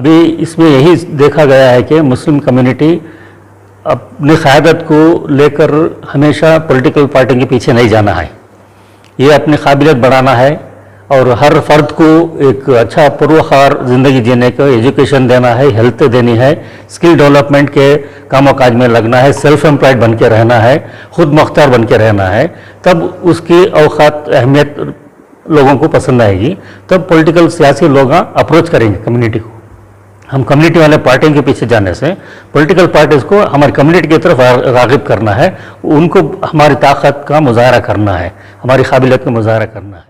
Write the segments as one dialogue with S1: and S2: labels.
S1: अभी इसमें यही देखा गया है कि मुस्लिम कम्युनिटी अपनी क़यादत को लेकर हमेशा पॉलिटिकल पार्टी के पीछे नहीं जाना है, ये अपनी काबिलियत बढ़ाना है और हर फर्द को एक अच्छा पुरवखार ज़िंदगी जीने को एजुकेशन देना है, हेल्थ देनी है, स्किल डेवलपमेंट के कामों काज में लगना है, सेल्फ एम्प्लॉयड बन के रहना है, खुद मुख्तार बन के रहना है। तब उसकी औकात अहमियत लोगों को पसंद आएगी, तब पॉलिटिकल सियासी लोग अप्रोच करेंगे कम्युनिटी को। हम कम्युनिटी वाले पार्टियों के पीछे जाने से पॉलिटिकल पार्टीज़ को हमारी कम्युनिटी की तरफ राग़िब करना है, उनको हमारी ताकत का मुजाहरा करना है, हमारी काबिलियत का मुजाहरा करना है।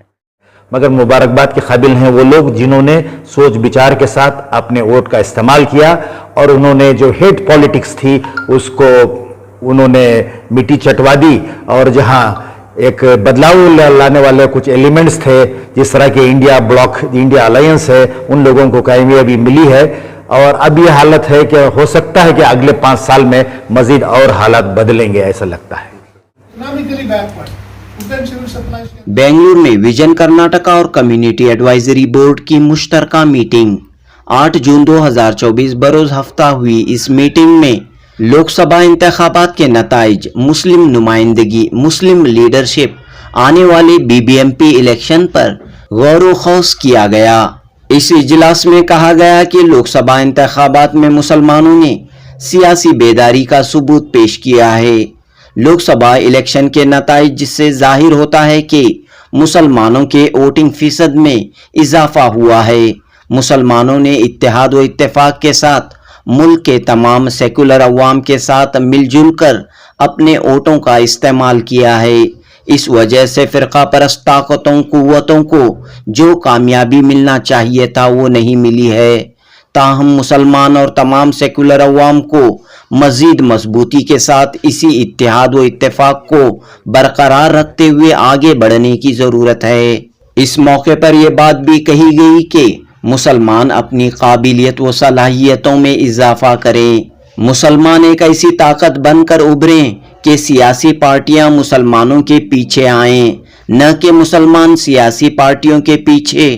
S2: मगर मुबारकबाद के काबिल हैं वो लोग जिन्होंने सोच विचार के साथ अपने वोट का इस्तेमाल किया और उन्होंने जो हेट पॉलिटिक्स थी उसको उन्होंने मिट्टी चटवा दी, और जहां एक बदलाव लाने वाले कुछ एलिमेंट्स थे जिस तरह के इंडिया ब्लॉक, इंडिया अलायंस है, उन लोगों को कामयाबी मिली है। और अब ये हालत है कि हो सकता है कि अगले 5 साल में मजीद और हालात बदलेंगे, ऐसा लगता है।
S3: बेंगलुरु में विजन कर्नाटका और कम्युनिटी एडवाइजरी बोर्ड की मुश्तरका मीटिंग 8 जून 2024 बरोज हफ्ता हुई। इस मीटिंग में लोकसभा इंतखाबात के नताइज, मुस्लिम नुमाइंदगी, मुस्लिम लीडरशिप, आने वाले बीबीएमपी इलेक्शन पर गौर खौस किया गया। इस इजलास में कहा गया कि लोकसभा इंतखाबात में मुसलमानों ने सियासी बेदारी का सबूत पेश किया है। लोकसभा इलेक्शन के नताइज जिससे जाहिर होता है कि मुसलमानों के वोटिंग फीसद में इजाफा हुआ है। मुसलमानों ने इत्तेहाद व इत्तेफाक के साथ मुल्क के तमाम सेकुलर अवाम के साथ मिलजुल कर अपने वोटों का इस्तेमाल किया है। इस वजह से फ़िरका परस्त ताकतों कुव्वतों को जो कामयाबी मिलना चाहिए था वो नहीं मिली है। ताहम मुसलमान और तमाम सेकुलर अवाम को मजीद मजबूती के साथ इसी इत्तेहाद व इत्तेफाक को बरकरार रखते हुए आगे बढ़ने की ज़रूरत है। इस मौके पर यह बात भी कही गई कि मुसलमान अपनी काबिलियत व सलाहियतों में इजाफा करें, मुसलमान एक ऐसी ताकत बनकर उभरें कि सियासी पार्टियां मुसलमानों के पीछे आएं, न कि मुसलमान सियासी पार्टियों के पीछे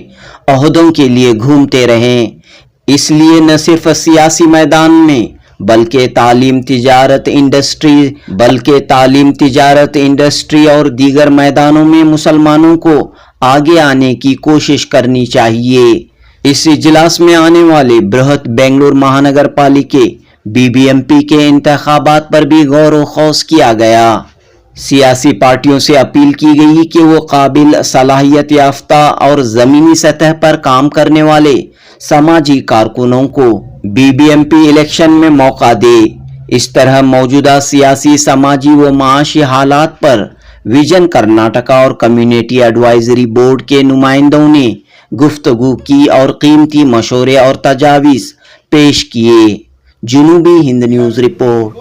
S3: ओहदों के लिए घूमते रहें। इसलिए न सिर्फ सियासी मैदान में बल्कि तालीम तिजारत इंडस्ट्री और दीगर मैदानों में मुसलमानों को आगे आने की कोशिश करनी चाहिए। इस इजलास में आने वाले बृहत बेंगलुरु महानगर पालिके बीबीएमपी के इंतखाबात पर भी गौर व खौस किया गया। सियासी पार्टियों से अपील की गई कि वो काबिल, सलाहियत याफ्ता और ज़मीनी सतह पर काम करने वाले समाजी कारकुनों को बीबीएमपी इलेक्शन में मौका दे। इस तरह मौजूदा सियासी, समाजी व माशी हालात पर विजन कर्नाटका और कम्युनिटी एडवाइजरी बोर्ड के नुमाइंदों ने गुफ्तगू की और कीमती मशवरे और तजावीज़ पेश किए। जुनूबी हिंद न्यूज़ रिपोर्ट।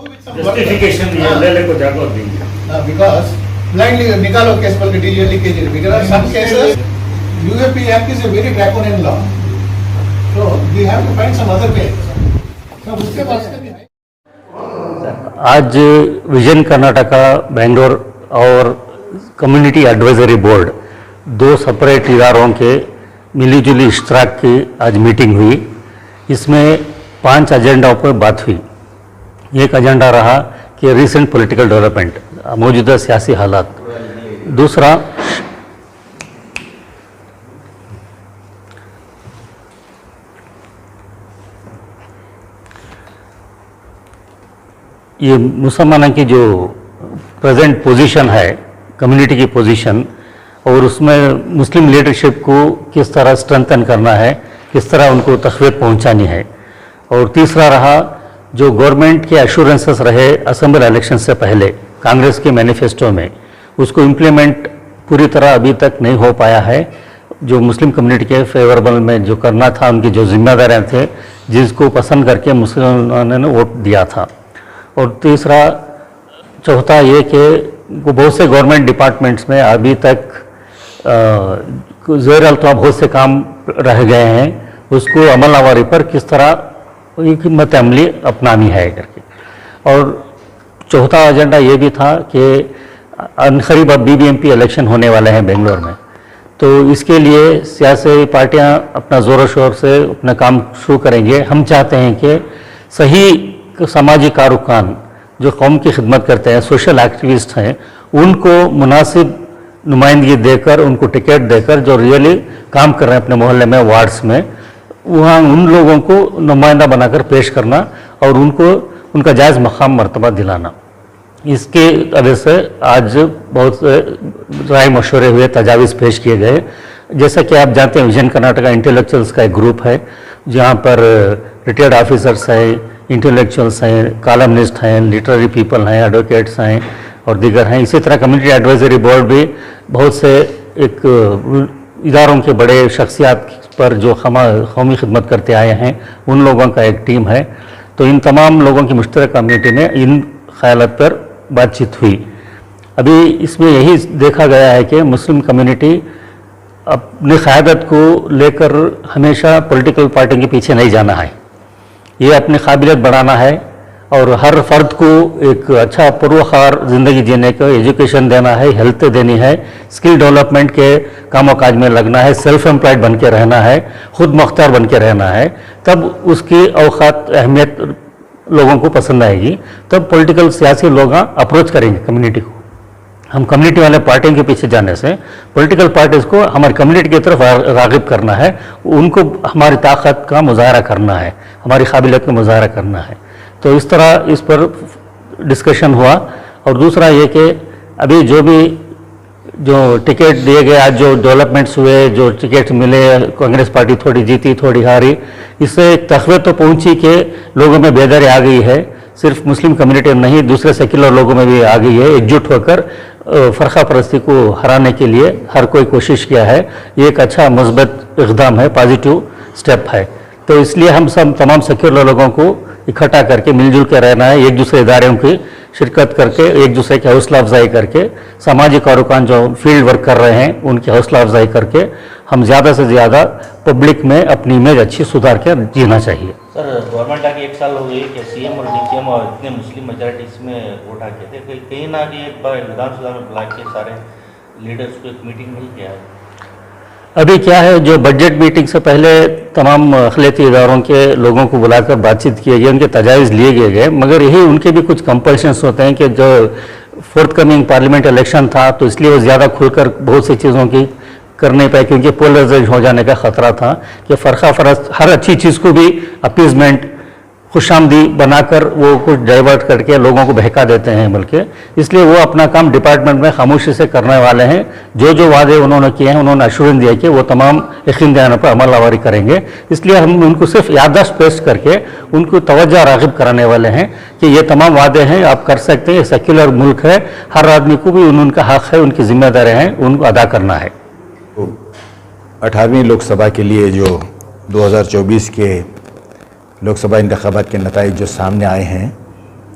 S1: आज विजन कर्नाटका बेंगलोर और कम्युनिटी एडवाइजरी बोर्ड 2 सेपरेट इदारों के मिलीजुली इश्तराक की आज मीटिंग हुई। इसमें 5 एजेंडाओं पर बात हुई। एक एजेंडा रहा कि रीसेंट पॉलिटिकल डेवलपमेंट, मौजूदा सियासी हालात। दूसरा ये मुसलमानों की जो प्रेजेंट पोजीशन है, कम्युनिटी की पोजीशन, और उसमें मुस्लिम लीडरशिप को किस तरह स्ट्रेंथन करना है, किस तरह उनको तक़वीत पहुंचानी है। और तीसरा रहा जो गवर्नमेंट के एश्योरेंसेस रहे असेंबली इलेक्शन से पहले कांग्रेस के मैनिफेस्टो में, उसको इम्प्लीमेंट पूरी तरह अभी तक नहीं हो पाया है। जो मुस्लिम कम्युनिटी के फेवरेबल में जो करना था, उनकी जो जिम्मेदारियाँ थे, जिसको पसंद करके मुसलमानों ने वोट दिया था। और तीसरा चौथा ये कि बहुत से गवर्नमेंट डिपार्टमेंट्स में अभी तक ज़ेर अल्तवा बहुत से काम रह गए हैं, उसको अमल आवारी पर किस तरह एक हिम्मत अमली अपनानी है करके। और चौथा एजेंडा ये भी था कि अनकरीब अब बीबीएमपी इलेक्शन होने वाले हैं बेंगलोर में, तो इसके लिए सियासी पार्टियां अपना ज़ोर शोर से अपना काम शुरू करेंगे। हम चाहते हैं कि सही समाजी कारकुनान जो कौम की खिदमत करते हैं, सोशल एक्टिविस्ट हैं, उनको मुनासिब नुमाइंदगी देकर, उनको टिकट देकर, जो रियली काम कर रहे हैं अपने मोहल्ले में, वार्ड्स में, वहाँ उन लोगों को नुमाइंदा बनाकर पेश करना और उनको उनका जायज़ मकाम मर्तबा दिलाना। इसके वजह से आज बहुत से राय मशवरे हुए, तजावीज़ पेश किए गए। जैसा कि आप जानते हैं, विजन कर्नाटका इंटेलेक्चुअल्स का एक ग्रुप है जहाँ पर रिटायर्ड ऑफिसर्स हैं, इंटेलेक्चुअल्स हैं, कॉलमनिस्ट हैं, लिटरेरी पीपल हैं, एडवोकेट्स हैं और दीगर हैं। इसी तरह कम्युनिटी एडवाइजरी बोर्ड भी बहुत से एक इदारों के बड़े शख्सियात पर जो कौमी खिदमत करते आए हैं, उन लोगों का एक टीम है। तो इन तमाम लोगों की मुश्तरक कम्युनिटी में इन ख्यालात पर बातचीत हुई। अभी इसमें यही देखा गया है कि मुस्लिम कम्युनिटी अपनी क़यादत को लेकर हमेशा पॉलिटिकल पार्टी के पीछे नहीं जाना है। ये अपनी काबिलियत बढ़ाना है और हर फर्द को एक अच्छा पुरवखार ज़िंदगी जीने को एजुकेशन देना है, हेल्थ देनी है, स्किल डेवलपमेंट के कामों काज में लगना है, सेल्फ एम्प्लॉयड बन के रहना है, खुद मुख्तार बन के रहना है। तब उसकी औकात अहमियत लोगों को पसंद आएगी, तब पॉलिटिकल सियासी लोग अप्रोच करेंगे कम्युनिटी को। हम कम्युनिटी वाले पार्टियों के पीछे जाने से पॉलिटिकल पार्टीज़ को हमारी कम्युनिटी की तरफ राग़िब करना है, उनको हमारी ताकत का मुजाहरा करना है, हमारी काबिलियत का मुजाहरा करना है। तो इस तरह इस पर डिस्कशन हुआ। और दूसरा ये कि अभी जो टिकट दिए गए, आज जो डेवलपमेंट्स हुए, जो टिकट मिले, कांग्रेस पार्टी थोड़ी जीती थोड़ी हारी, इससे एक तखवीर तो पहुंची कि लोगों में बेदारी आ गई है। सिर्फ मुस्लिम कम्युनिटी में नहीं, दूसरे सेक्युलर लोगों में भी आ गई है। एकजुट होकर फ़रक़ा परस्ती को हराने के लिए हर कोई कोशिश किया है। ये एक अच्छा मुस्बत इक़दाम है, पॉजिटिव स्टेप है। तो इसलिए हम सब तमाम सेक्युलर लोगों को इकट्ठा करके मिलजुल के रहना है, एक दूसरे इदारों की शिरकत करके, एक दूसरे की हौसला अफजाई करके, समाजी कारकुनान जो फील्ड वर्क कर रहे हैं उनकी हौसला अफजाई करके हम ज़्यादा से ज़्यादा पब्लिक में अपनी इमेज अच्छी सुधार कर जीना चाहिए।
S4: सर, गवर्नमेंट आके 1 साल हो गई कि सीएम और डीसीएम और इतने मुस्लिम मेजॉरिटीज में वोट आके थे, कहीं ना कहीं एक बार विधानसभा में बुला के सारे लीडर्स को एक मीटिंग नहीं किया है।
S1: अभी क्या है, जो बजट मीटिंग से पहले तमाम अखिलती इदारों के लोगों को बुलाकर बातचीत किए गए, उनके तजावीज़ लिए गए, मगर यही उनके भी कुछ कंपल्शंस होते हैं कि जो फोर्थ कमिंग पार्लियामेंट इलेक्शन था तो इसलिए वो ज़्यादा खुलकर बहुत सी चीज़ों की कर नहीं पाए, क्योंकि पोलराइज हो जाने का ख़तरा था कि फ़रक़ा फ़रस्त हर अच्छी चीज़ को भी अपीज़मेंट, खुशामदी बनाकर वो कुछ डाइवर्ट करके लोगों को बहका देते हैं। बल्कि इसलिए वो अपना काम डिपार्टमेंट में खामोशी से करने वाले हैं। जो वादे उन्होंने किए हैं, उन्होंने अश्योरेंस दिया कि वो तमाम यकीन दिलाने पर अमल आवारी करेंगे। इसलिए हम उनको सिर्फ याददाश्त पेश करके उनको तवज्जो राग़िब कराने वाले हैं कि ये तमाम वादे हैं, आप कर सकते हैं, ये सेक्युलर मुल्क है, हर आदमी को भी उनका हक़ है, उनकी जिम्मेदारी हैं, उनको अदा करना है।
S2: 18वीं लोकसभा के लिए जो 2024 के लोकसभा इंतखाबात के नताइज जो सामने आए हैं,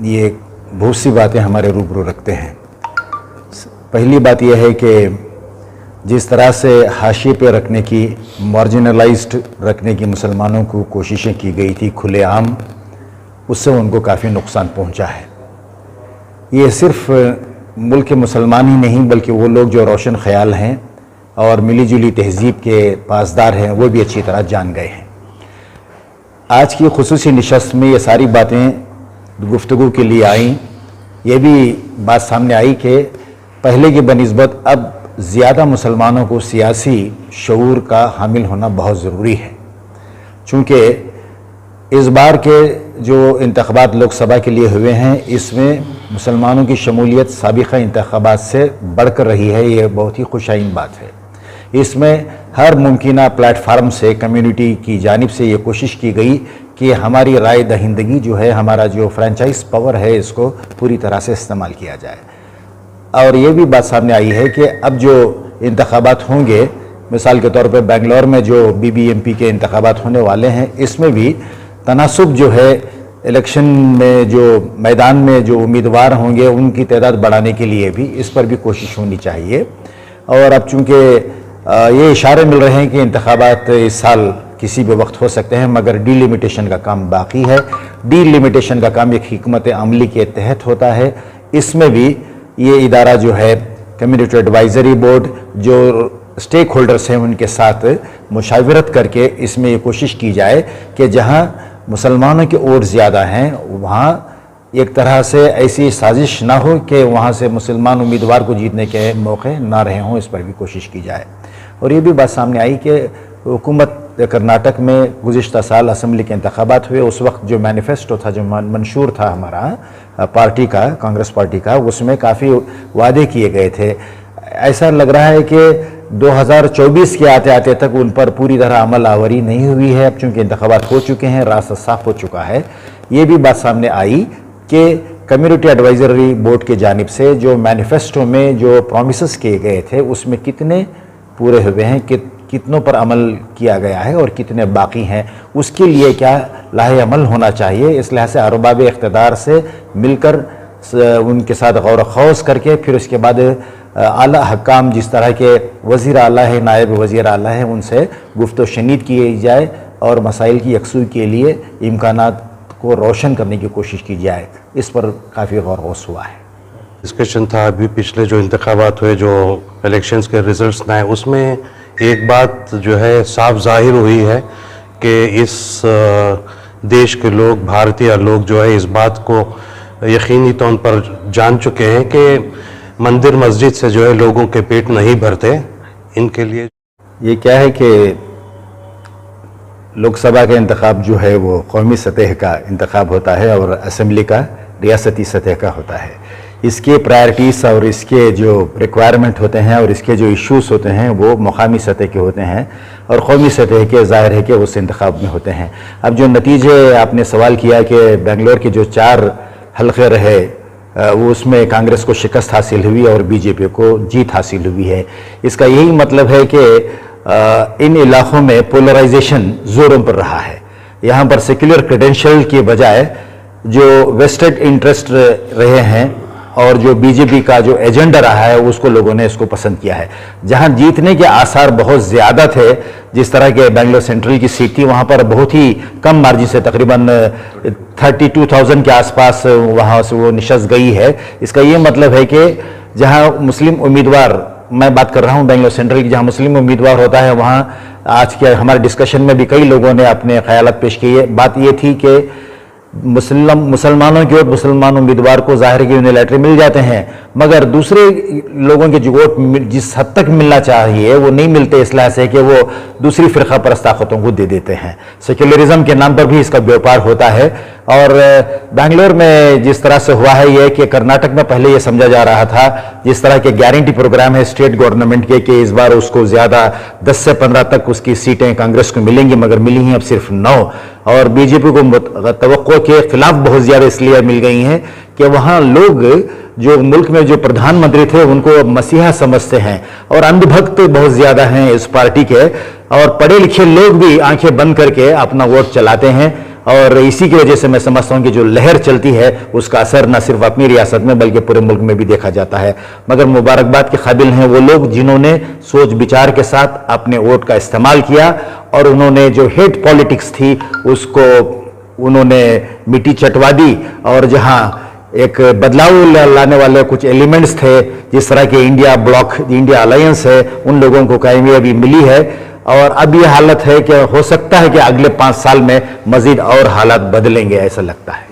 S2: ये बहुत सी बातें हमारे रूबरू रखते हैं। पहली बात यह है कि जिस तरह से हाशिए पे रखने की, मार्जिनलाइज्ड रखने की मुसलमानों को कोशिशें की गई थी खुलेआम, उससे उनको काफ़ी नुकसान पहुंचा है। ये सिर्फ मुल्क के मुसलमान ही नहीं बल्कि वो लोग जो रोशन ख्याल हैं और मिली जुली तहजीब के पासदार हैं, वो भी अच्छी तरह जान गए हैं। आज की खुसूसी नशस्त में ये सारी बातें गुफ्तगू के लिए आईं। ये भी बात सामने आई कि पहले की बनिस्बत अब ज़्यादा मुसलमानों को सियासी शऊर का हामिल होना बहुत ज़रूरी है, चूँकि इस बार के जो इंतखाबात लोकसभा के लिए हुए हैं, इसमें मुसलमानों की शमूलियत साबिक़ा इंतखाबात से बढ़कर रही है। ये बहुत ही खुशाइन बात है। इसमें हर मुमकिना प्लेटफार्म से कम्युनिटी की जानिब से ये कोशिश की गई कि हमारी राय दहिंदगी जो है, हमारा जो फ्रेंचाइज पावर है, इसको पूरी तरह से इस्तेमाल किया जाए। और ये भी बात सामने आई है कि अब जो इंतखाबात होंगे, मिसाल के तौर पे बेंगलोर में जो बीबीएमपी के इंतखाबात होने वाले हैं, इसमें भी तनासुब जो है इलेक्शन में जो मैदान में जो उम्मीदवार होंगे उनकी तादाद बढ़ाने के लिए भी इस पर भी कोशिश होनी चाहिए। और अब चूँकि ये इशारे मिल रहे हैं कि इंतखाबात इस साल किसी भी वक्त हो सकते हैं, मगर डीलिमिटेशन का काम बाकी है। डीलिमिटेशन का काम एक हिकमत अमली के तहत होता है। इसमें भी ये इदारा जो है कम्युनिटी एडवाइजरी बोर्ड, जो स्टेक होल्डर्स हैं उनके साथ मुशावरत करके इसमें ये कोशिश की जाए कि जहां मुसलमानों के वोट ज़्यादा हैं वहां एक तरह से ऐसी साजिश ना हो कि वहां से मुसलमान उम्मीदवार को जीतने के मौके ना रहे हों, इस पर भी कोशिश की जाए। और ये भी बात सामने आई कि हुकूमत कर्नाटक में गुज़िश्ता साल असम्बली के इंतखाबात हुए, उस वक्त जो मैनिफेस्टो था, जो मंशूर था हमारा पार्टी का, कांग्रेस पार्टी का, उसमें काफ़ी वादे किए गए थे। ऐसा लग रहा है कि 2024 के आते आते तक उन पर पूरी तरह अमल आवरी नहीं हुई है। अब चूँकि इंतखाबात हो चुके हैं, रास्ता साफ हो चुका है। ये भी बात सामने आई कि कम्युनिटी एडवाइजरी बोर्ड की जानिब से जो मैनिफेस्टो में जो प्रॉमिसेस किए गए थे उसमें कितने पूरे हुए हैं, कितनों पर अमल किया गया है और कितने बाकी हैं, उसके लिए क्या लाहे अमल होना चाहिए। इस लिहाज से अरबाब इख्तिदार से मिलकर उनके साथ गौर खौज करके फिर उसके बाद आला हकाम जिस तरह के वज़ीर आला है, नायब वज़ीर आला है, उनसे गुफ्तो शनीद की जाए और मसाइल की यकसूई के लिए इम्कानात को रोशन करने की कोशिश की जाए। इस पर काफ़ी गौर गौस हुआ है।
S5: डिस्कशन था अभी पिछले जो इंतखाबात हुए, जो इलेक्शंस के रिजल्ट्स आए, उसमें एक बात जो है साफ जाहिर हुई है कि इस देश के लोग, भारतीय लोग जो है इस बात को यकीनी तौर पर जान चुके हैं कि मंदिर मस्जिद से जो है लोगों के पेट नहीं भरते। इनके लिए
S2: ये क्या है कि लोकसभा का इंतखाब जो है वो कौमी सतह का इंतखाब होता है और असम्बली का रियासती सतह का होता है। इसके प्रायोरिटीज़ और इसके जो रिक्वायरमेंट होते हैं और इसके जो इश्यूज़ होते हैं वो मुकामी सतह के होते हैं और कौमी सतह के ज़ाहिर है कि उस इंतखाब में होते हैं। अब जो नतीजे आपने सवाल किया कि बेंगलोर के जो 4 हल्के रहे वो उसमें कांग्रेस को शिकस्त हासिल हुई और बीजेपी को जीत हासिल हुई है। इसका यही मतलब है कि इन इलाक़ों में पोलराइजेशन ज़ोरों पर रहा है। यहाँ पर सेक्युलर क्रेडेंशियल के बजाय जो वेस्टेड इंटरेस्ट रहे हैं और जो बीजेपी का जो एजेंडा रहा है उसको लोगों ने इसको पसंद किया है। जहां जीतने के आसार बहुत ज़्यादा थे, जिस तरह के बेंगलोर सेंट्रल की सीट थी, वहां पर बहुत ही कम मार्जिन से तकरीबन 32,000 के आसपास वहां से वो निशस्त गई है। इसका ये मतलब है कि जहां मुस्लिम उम्मीदवार, मैं बात कर रहा हूं बेंगलोर सेंट्रल की, जहां मुस्लिम उम्मीदवार होता है वहां आज के हमारे डिस्कशन में भी कई लोगों ने अपने ख्यालात पेश किए। बात ये थी कि मुसलमानों के वोट मुसलमान उम्मीदवार को ज़ाहिर है कि यूनिलैटरल मिल जाते हैं, मगर दूसरे लोगों के जो वोट जिस हद तक मिलना चाहिए वो नहीं मिलते, इस लिहाज से कि वो दूसरी फ़िरका परस्त ताकतों को दे देते हैं। सेक्युलरिज्म के नाम पर भी इसका व्यापार होता है। और बेंगलोर में जिस तरह से हुआ है ये कि कर्नाटक में पहले ये समझा जा रहा था, जिस तरह के गारंटी प्रोग्राम है स्टेट गवर्नमेंट के, कि इस बार उसको ज़्यादा 10 से 15 तक उसकी सीटें कांग्रेस को मिलेंगी, मगर मिली हैं अब सिर्फ 9। और बीजेपी को तवक्को के खिलाफ बहुत ज़्यादा इसलिए मिल गई हैं कि वहाँ लोग जो मुल्क में जो प्रधानमंत्री थे उनको मसीहा समझते हैं और अंधभक्त बहुत ज़्यादा हैं इस पार्टी के, और पढ़े लिखे लोग भी आंखें बंद करके अपना वोट चलाते हैं। और इसी की वजह से मैं समझता हूँ कि जो लहर चलती है उसका असर न सिर्फ अपनी रियासत में बल्कि पूरे मुल्क में भी देखा जाता है। मगर मुबारकबाद के काबिल हैं वो लोग जिन्होंने सोच विचार के साथ अपने वोट का इस्तेमाल किया और उन्होंने जो हेट पॉलिटिक्स थी उसको उन्होंने मिट्टी चटवा दी, और जहाँ एक बदलाव लाने वाले कुछ एलिमेंट्स थे, जिस तरह के इंडिया ब्लॉक, इंडिया अलायंस है, उन लोगों को कामयाबी मिली है। और अब ये हालत है कि हो सकता है कि अगले 5 साल में मजीद और हालात बदलेंगे, ऐसा लगता है।